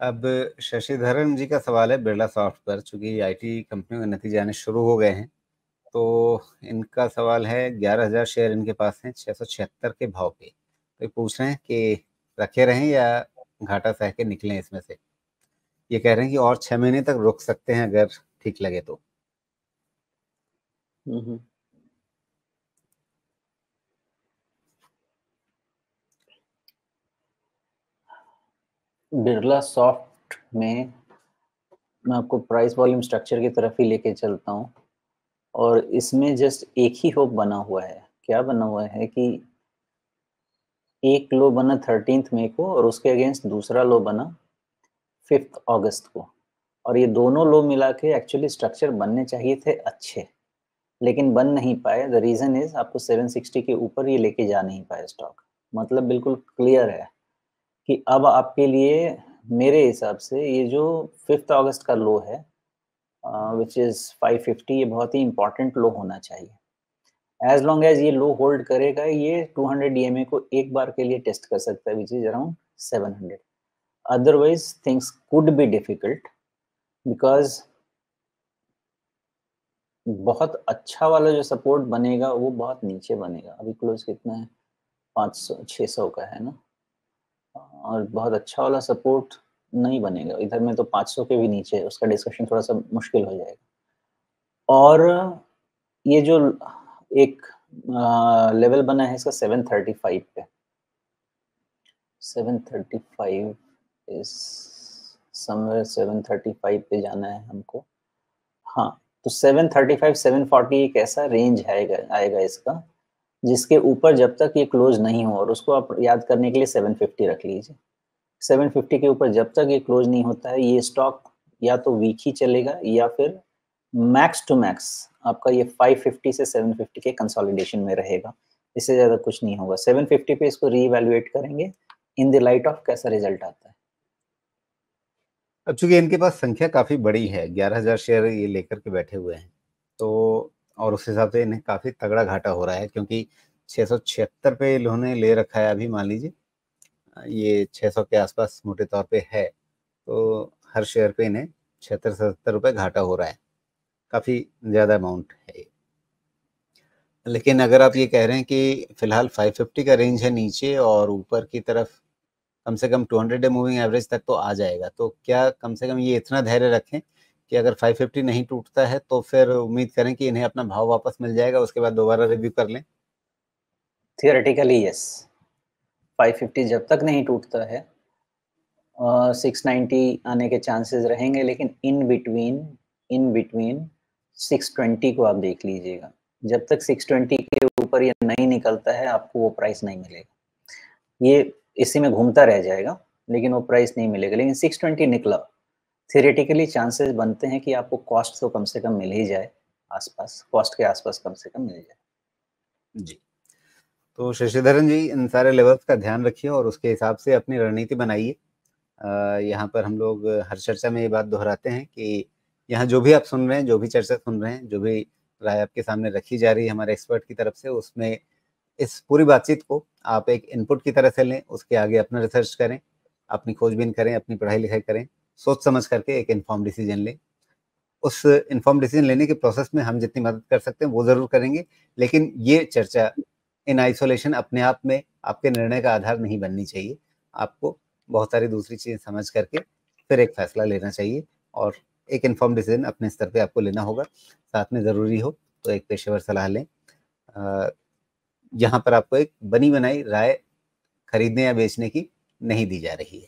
अब शशिधरन जी का सवाल है बिरला सॉफ्ट पर, चूंकि आईटी कंपनियों के नतीजे आने शुरू हो गए हैं, तो इनका सवाल है 11,000 शेयर इनके पास हैं 676 के भाव पे। तो ये पूछ रहे हैं कि रखे रहें या घाटा सह के निकलें इसमें से। ये कह रहे हैं कि और 6 महीने तक रुक सकते हैं अगर ठीक लगे तो। बिरला सॉफ्ट में मैं आपको प्राइस वॉल्यूम स्ट्रक्चर की तरफ ही लेके चलता हूँ, और इसमें जस्ट एक ही होप बना हुआ है। क्या बना हुआ है कि एक लो बना 13 मई को और उसके अगेंस्ट दूसरा लो बना 5 अगस्त को, और ये दोनों लो मिला के एक्चुअली स्ट्रक्चर बनने चाहिए थे अच्छे, लेकिन बन नहीं पाए। द रीज़न इज आपको 760 के ऊपर ये लेके जा नहीं पाए स्टॉक। मतलब बिल्कुल क्लियर है कि अब आपके लिए मेरे हिसाब से ये जो 5 अगस्त का लो है विच इज़ 550, ये बहुत ही इंपॉर्टेंट लो होना चाहिए। एज लॉन्ग एज ये लो होल्ड करेगा, ये 200 EMA को एक बार के लिए टेस्ट कर सकता है, which is around 700। Otherwise things could be difficult, because बहुत अच्छा वाला जो सपोर्ट बनेगा वो बहुत नीचे बनेगा। अभी क्लोज कितना है, 500-600 का है ना, और बहुत अच्छा वाला सपोर्ट नहीं बनेगा इधर में, तो 500 के भी नीचे है, उसका डिस्कशन थोड़ा सा मुश्किल हो जाएगा। और ये जो एक लेवल बना है इसका 735 पे, 735 इज समवेयर, 735 पे जाना है हमको। हाँ, तो 735 740 एक ऐसा रेंज आएगा इसका, जिसके ऊपर जब तक ये क्लोज नहीं हो, और उसको आप याद करने के लिए 750 रख लीजिए। 750 के ऊपर जब तक ये क्लोज नहीं होता है, ये स्टॉक या तो वीक ही चलेगा, या फिर मैक्स टू मैक्स आपका ये 550 से 750 के कंसोलिडेशन में रहेगा। इससे ज़्यादा कुछ नहीं होगा। 750 पे इसको रीवैल्यूएट करेंगे इन द लाइट ऑफ कैसा रिजल्ट आता है। अब चूंकि इनके पास संख्या काफी बड़ी है, 11,000 शेयर ये लेकर के बैठे हुए हैं, तो और उस हिसाब से इन्हें काफी तगड़ा घाटा हो रहा है, क्योंकि 676 पे इन्होंने ले रखा है। अभी मान लीजिए ये 600 के आसपास मोटे तौर पे है, तो हर शेयर पे इन्हें 76-77 रुपए घाटा हो रहा है। काफी ज्यादा अमाउंट है ये। लेकिन अगर आप ये कह रहे हैं कि फिलहाल 550 का रेंज है नीचे, और ऊपर की तरफ कम से कम 200 डे मूविंग एवरेज तक तो आ जाएगा, तो क्या कम से कम ये इतना धैर्य रखें कि अगर 550 नहीं टूटता है तो फिर उम्मीद करें कि इन्हें अपना भाव वापस मिल जाएगा, उसके बाद दोबारा रिव्यू कर लें? थियोरेटिकली यस, 550 जब तक नहीं टूटता है 690 आने के चांसेस रहेंगे, लेकिन इन बिटवीन 620 को आप देख लीजिएगा। जब तक 620 के ऊपर ये नहीं निकलता है, आपको वो प्राइस नहीं मिलेगा। ये इसी में घूमता रह जाएगा, लेकिन वो प्राइस नहीं मिलेगा। लेकिन 620 निकला, थियोरेटिकली चांसेस बनते हैं कि आपको कॉस्ट तो कम से कम मिल ही जाए, आसपास कॉस्ट के आसपास कम से कम मिल जाए। जी, तो शशिधरन जी इन सारे लेवल्स का ध्यान रखिए और उसके हिसाब से अपनी रणनीति बनाइए। यहाँ पर हम लोग हर चर्चा में ये बात दोहराते हैं कि यहाँ जो भी आप सुन रहे हैं, जो भी चर्चा सुन रहे हैं, जो भी राय आपके सामने रखी जा रही है हमारे एक्सपर्ट की तरफ से, उसमें इस पूरी बातचीत को आप एक इनपुट की तरह से लें, उसके आगे अपना रिसर्च करें, अपनी खोजबीन करें, अपनी पढ़ाई लिखाई करें, सोच समझ करके एक इन्फॉर्म डिसीजन लें। उस इन्फॉर्म डिसीजन लेने के प्रोसेस में हम जितनी मदद कर सकते हैं वो ज़रूर करेंगे, लेकिन ये चर्चा इन आइसोलेशन अपने आप में आपके निर्णय का आधार नहीं बननी चाहिए। आपको बहुत सारी दूसरी चीज़ें समझ करके फिर एक फैसला लेना चाहिए, और एक इन्फॉर्म डिसीजन अपने स्तर पे आपको लेना होगा। साथ में ज़रूरी हो तो एक पेशेवर सलाह लें। यहाँ पर आपको एक बनी बनाई राय खरीदने या बेचने की नहीं दी जा रही है।